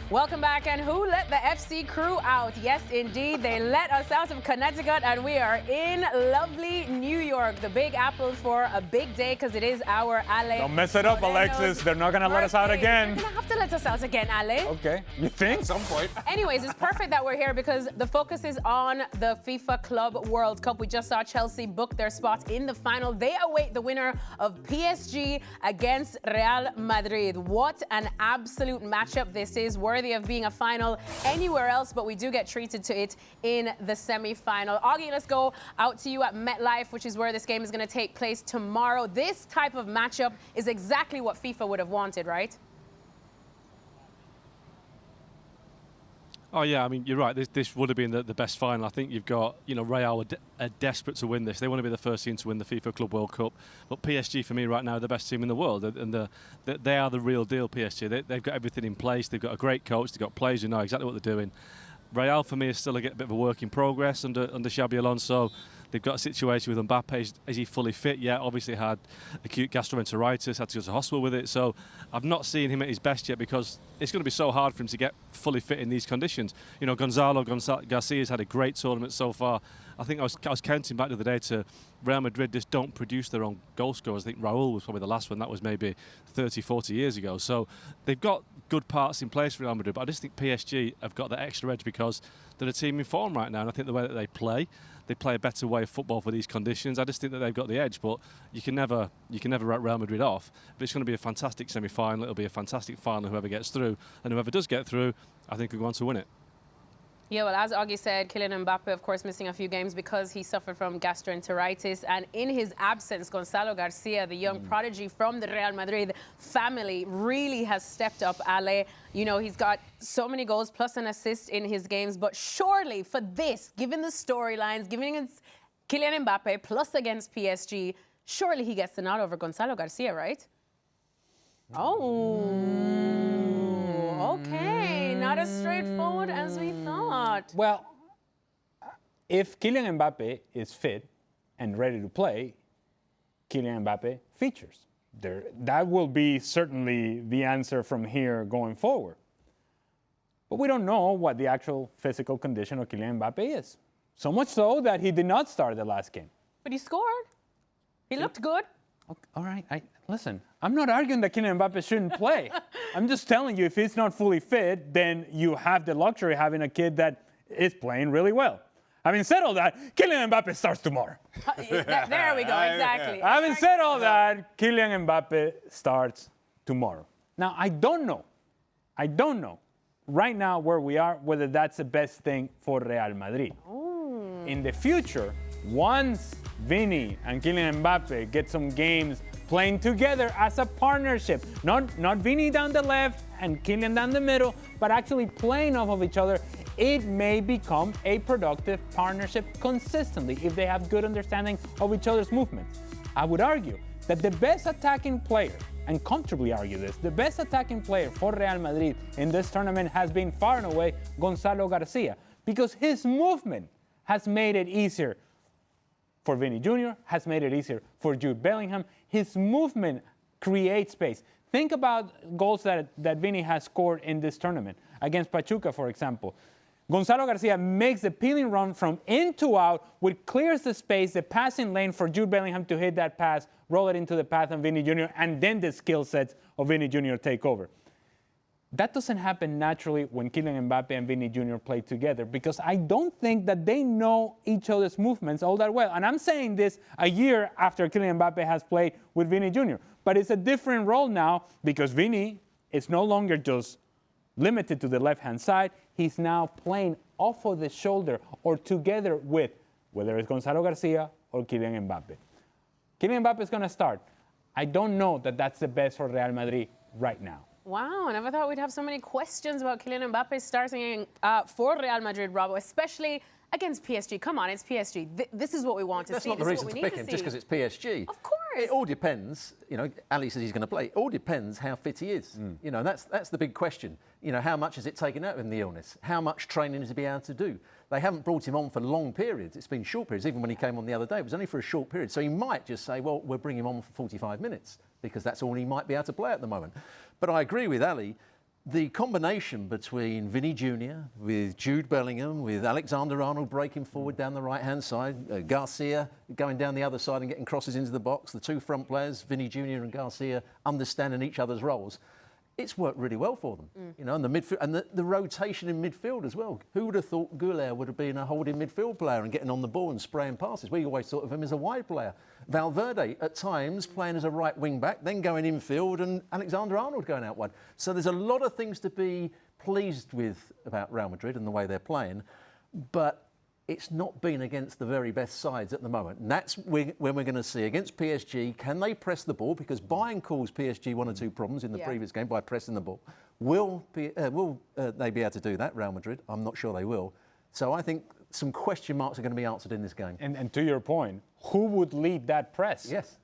Welcome back. And who let the FC crew out? Yes, indeed, they let us out of Connecticut, and we are in lovely New York, the Big Apple, for a big day because it is our Ale. Don't mess it up, Alexis. They're not going to let us out again. They're going to have to let us out again, Ale. Okay. You think? At some point. Anyways, it's perfect that we're here because the focus is on the FIFA Club World Cup. We just saw Chelsea book their spot in the final. They await the winner of PSG against Real Madrid. What an absolute matchup this is, worthy of being a final anywhere else, but we do get treated to it in the semi-final. Augie, let's go out to you at MetLife, which is where this game is going to take place tomorrow. This type of matchup is exactly what FIFA would have wanted, right? Oh, yeah, I mean, you're right. This would have been the best final. I think you've got, Real are desperate to win this. They want to be the first team to win the FIFA Club World Cup. But PSG, for me, right now, are the best team in the world. And they are the real deal, PSG. They've got everything in place. They've got a great coach. They've got players who know exactly what they're doing. Real, for me, is still a bit of a work in progress under Xabi Alonso. They've got a situation with Mbappe. Is he fully fit yet? Obviously had acute gastroenteritis, had to go to hospital with it. So I've not seen him at his best yet because it's going to be so hard for him to get fully fit in these conditions. Gonzalo Garcia's had a great tournament so far. I think I was counting back the other day to Real Madrid just don't produce their own goal scorers. I think Raul was probably the last one. That was maybe 30, 40 years ago. So they've got good parts in place for Real Madrid, but I just think PSG have got that extra edge because they're a team in form right now, and I think the way that they play a better way of football for these conditions. I just think that they've got the edge, but you can never write Real Madrid off. But it's going to be a fantastic semi-final. It'll be a fantastic final, whoever gets through, and whoever does get through, I think will go on to win it. Yeah, well, as Augie said, Kylian Mbappe, of course, missing a few games because he suffered from gastroenteritis. And in his absence, Gonzalo Garcia, the young prodigy from the Real Madrid family, really has stepped up, Ale. He's got so many goals plus an assist in his games. But surely for this, given the storylines, given it's Kylian Mbappe plus against PSG, surely he gets the nod over Gonzalo Garcia, right? Oh, okay. Not as straightforward as we thought. Well, if Kylian Mbappe is fit and ready to play, Kylian Mbappe features. That will be certainly the answer from here going forward. But we don't know what the actual physical condition of Kylian Mbappe is. So much so that he did not start the last game. But he scored. He looked good. Okay, all right. Listen, I'm not arguing that Kylian Mbappe shouldn't play. I'm just telling you, if he's not fully fit, then you have the luxury of having a kid that is playing really well. Having said all that, Kylian Mbappe starts tomorrow. There we go, exactly. Having said all that, Kylian Mbappe starts tomorrow. Now, I don't know right now where we are, whether that's the best thing for Real Madrid. Ooh. In the future, once Vini and Kylian Mbappe get some games playing together as a partnership, not Vini down the left and Kylian down the middle, but actually playing off of each other, it may become a productive partnership consistently if they have good understanding of each other's movements. I would argue that the best attacking player, and comfortably argue this, the best attacking player for Real Madrid in this tournament has been far and away Gonzalo Garcia, because his movement has made it easier for Vini Jr., has made it easier for Jude Bellingham. His movement creates space. Think about goals that Vini has scored in this tournament. Against Pachuca, for example. Gonzalo Garcia makes the peeling run from in to out, which clears the space, the passing lane for Jude Bellingham to hit that pass, roll it into the path of Vini Jr., and then the skill sets of Vini Jr. take over. That doesn't happen naturally when Kylian Mbappe and Vini Jr. play together because I don't think that they know each other's movements all that well. And I'm saying this a year after Kylian Mbappe has played with Vini Jr. But it's a different role now because Vini is no longer just limited to the left-hand side. He's now playing off of the shoulder or together with, whether it's Gonzalo Garcia or Kylian Mbappe. Kylian Mbappe is going to start. I don't know that that's the best for Real Madrid right now. Wow, I never thought we'd have so many questions about Kylian Mbappe starting for Real Madrid, Robo, especially against PSG. Come on, it's PSG. This is what we want to see. That's not the reason to pick him, just because it's PSG. Of course. It all depends. Ali says he's going to play. It all depends how fit he is. That's the big question. How much has it taken out of him, the illness? How much training does he be able to do? They haven't brought him on for long periods. It's been short periods. Even when he came on the other day, it was only for a short period. So he might just say, well, we'll bring him on for 45 minutes because that's all he might be able to play at the moment. But I agree with Ali. the combination between Vinny Jr. with Jude Bellingham, with Alexander-Arnold breaking forward down the right-hand side, Garcia going down the other side and getting crosses into the box, the two front players, Vinny Jr. and Garcia, understanding each other's roles. It's worked really well for them, you know, and the midfield and the rotation in midfield as well. Who would have thought Goulet would have been a holding midfield player and getting on the ball and spraying passes? We always thought of him as a wide player. Valverde at times playing as a right wing back, then going infield, and Alexander-Arnold going out wide. So there's a lot of things to be pleased with about Real Madrid and the way they're playing, but it's not been against the very best sides at the moment. And that's when we're going to see against PSG, can they press the ball? Because Bayern caused PSG one or two problems in the previous game by pressing the ball. Will they be able to do that, Real Madrid? I'm not sure they will. So I think some question marks are going to be answered in this game. And to your point, who would lead that press? Yes.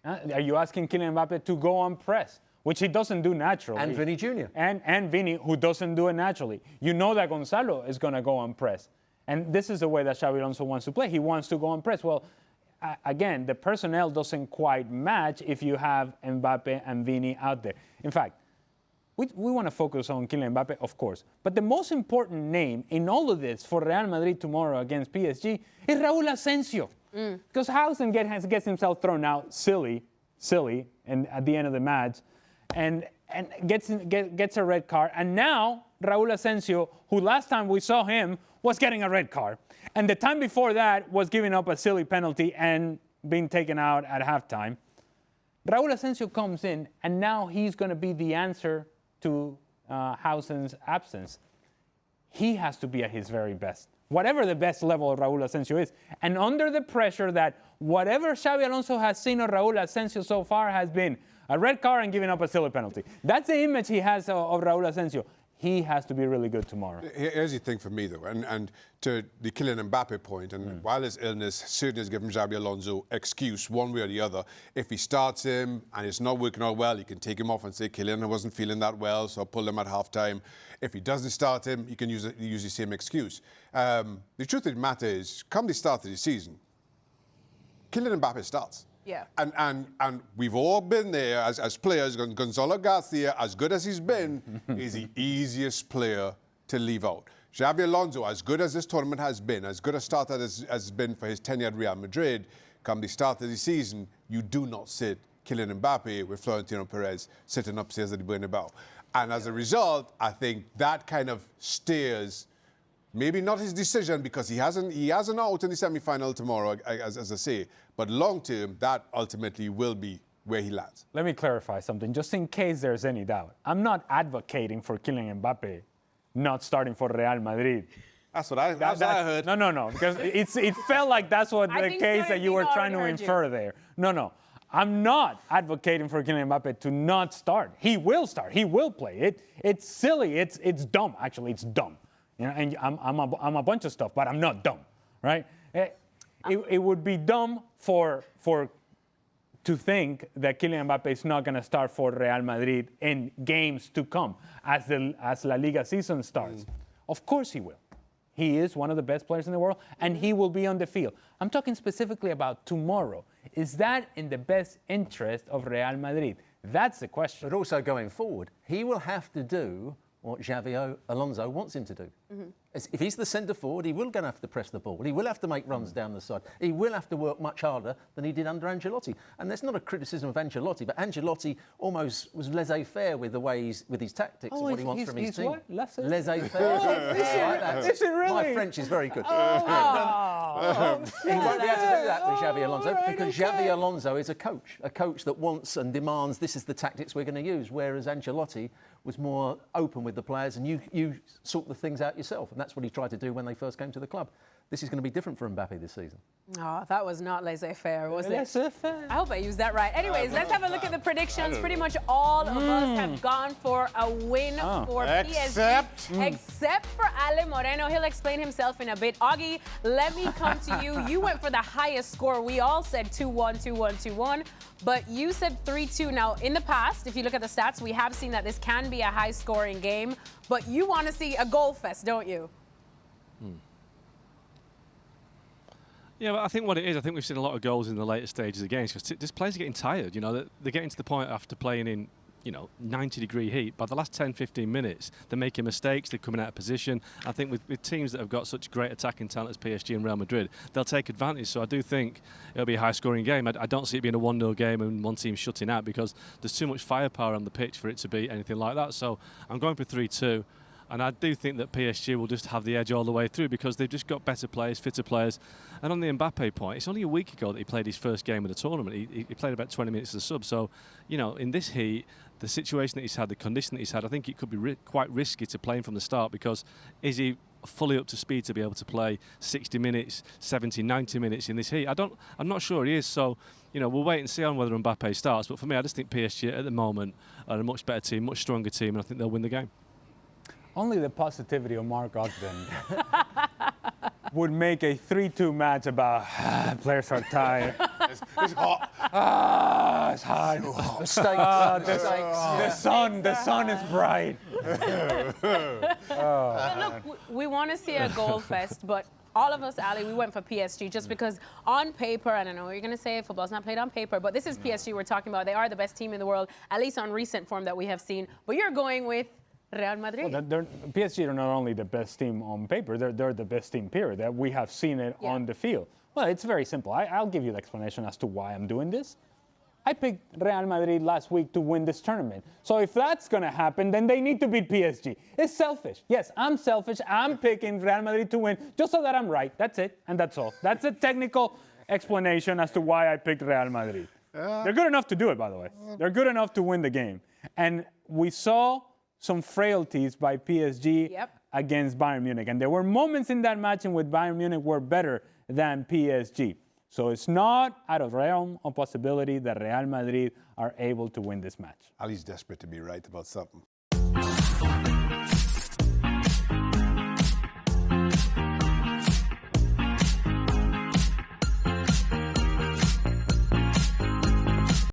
Are you asking Kylian Mbappe to go on press, which he doesn't do naturally? And Vinny Jr. And Vinny, who doesn't do it naturally. You know that Gonzalo is going to go on press. And this is the way that Xabi Alonso wants to play. He wants to go on press. Well, again, the personnel doesn't quite match if you have Mbappe and Vinny out there. In fact, we want to focus on Kylian Mbappe, of course. But the most important name in all of this for Real Madrid tomorrow against PSG is Raúl Asensio. Because Hausen gets himself thrown out silly, and at the end of the match, and gets a red card. And now Raúl Asensio, who last time we saw him was getting a red card, and the time before that was giving up a silly penalty and being taken out at halftime. Raúl Asensio comes in, and now he's going to be the answer to Hausen's absence. He has to be at his very best, whatever the best level of Raúl Asensio is. And under the pressure that whatever Xabi Alonso has seen of Raúl Asensio so far has been a red card and giving up a silly penalty. That's the image he has of Raúl Asensio. He has to be really good tomorrow. Here's the thing for me, though, and to the Kylian Mbappe point, and while his illness certainly has given Xabi Alonso excuse one way or the other, if he starts him and it's not working out well, he can take him off and say, Kylian, I wasn't feeling that well, so I'll pull him at half-time. If he doesn't start him, he can use the same excuse. The truth of the matter is, come the start of the season, Kylian Mbappe starts. Yeah. And we've all been there as players. Gonzalo Garcia, as good as he's been, is the easiest player to leave out. Xabi Alonso, as good as this tournament has been, as good a start as has been for his tenure at Real Madrid, come the start of the season, you do not sit Kylian Mbappe with Florentino Perez sitting upstairs at the Bernabeu. And as a result, I think that kind of steers, maybe not his decision because he has an out in the semi-final tomorrow, as I say, but long term, that ultimately will be where he lands. Let me clarify something, just in case there's any doubt. I'm not advocating for Kylian Mbappe not starting for Real Madrid. That's what I heard. No, because it felt like that's what the case that you were trying to infer there. No. I'm not advocating for Kylian Mbappe to not start. He will start. He will play. It's silly. It's dumb. Actually, it's dumb. You know, and I'm a bunch of stuff, but I'm not dumb, right? It would be dumb to think that Kylian Mbappe is not going to start for Real Madrid in games to come as La Liga season starts. Of course he will. He is one of the best players in the world, and he will be on the field. I'm talking specifically about tomorrow. Is that in the best interest of Real Madrid? That's the question. But also going forward, he will have to do what Xabi Alonso wants him to do. If he's the centre forward, he will going to have to press the ball. He will have to make runs down the side. He will have to work much harder than he did under Ancelotti. And that's not a criticism of Ancelotti, but Ancelotti almost was laissez-faire with the way with his tactics and what he wants from his team. What? Laissez-faire. Is it really? My French is very good. He won't be able to do that with Xabi Alonso because Xabi Alonso is a coach that wants and demands this is the tactics we're going to use, whereas Ancelotti was more open with the players and you sort the things out yourself. And that's what he tried to do when they first came to the club. This is going to be different for Mbappe this season. Oh, that was not laissez-faire, was it? Laissez-faire. I hope I used that right. Anyways, let's have a look at the predictions. Pretty much all of us have gone for a win for PSG. Except for Ale Moreno. He'll explain himself in a bit. Augie, let me come to you. You went for the highest score. We all said 2-1, 2-1, 2-1. But you said 3-2. Now, in the past, if you look at the stats, we have seen that this can be a high-scoring game. But you want to see a goal fest, don't you? Yeah, but I think what it is, I think we've seen a lot of goals in the later stages of games because these players are getting tired. You know, they're getting to the point after playing in 90-degree heat. By the last 10, 15 minutes, they're making mistakes, they're coming out of position. I think with teams that have got such great attacking talent as PSG and Real Madrid, they'll take advantage. So I do think it'll be a high-scoring game. I don't see it being a 1-0 game and one team shutting out, because there's too much firepower on the pitch for it to be anything like that. So I'm going for 3-2. And I do think that PSG will just have the edge all the way through, because they've just got better players, fitter players. And on the Mbappe point, it's only a week ago that he played his first game of the tournament. He played about 20 minutes as a sub. So, in this heat, the situation that he's had, the condition that he's had, I think it could be quite risky to play him from the start, because is he fully up to speed to be able to play 60 minutes, 70, 90 minutes in this heat? I'm not sure he is. So, we'll wait and see on whether Mbappe starts. But for me, I just think PSG at the moment are a much better team, much stronger team, and I think they'll win the game. Only the positivity of Mark Ogden would make a 3-2 match about players are tired. It's hot. It's hot. The sun is bright. Look, we want to see a goal fest, but all of us, Ali, we went for PSG just because on paper, and I know you're going to say football's not played on paper, but this is PSG we're talking about. They are the best team in the world, at least on recent form that we have seen. But you're going with Real Madrid. Well, PSG are not only the best team on paper, they're the best team, period. That we have seen it on the field. Well, it's very simple. I'll give you the explanation as to why I'm doing this. I picked Real Madrid last week to win this tournament. So if that's going to happen, then they need to beat PSG. It's selfish. Yes, I'm selfish. I'm picking Real Madrid to win just so that I'm right. That's it, and that's all. That's a technical explanation as to why I picked Real Madrid. They're good enough to do it, by the way. They're good enough to win the game. And we saw some frailties by PSG against Bayern Munich. And there were moments in that match in which Bayern Munich were better than PSG. So it's not out of realm of possibility that Real Madrid are able to win this match. Ali's desperate to be right about something.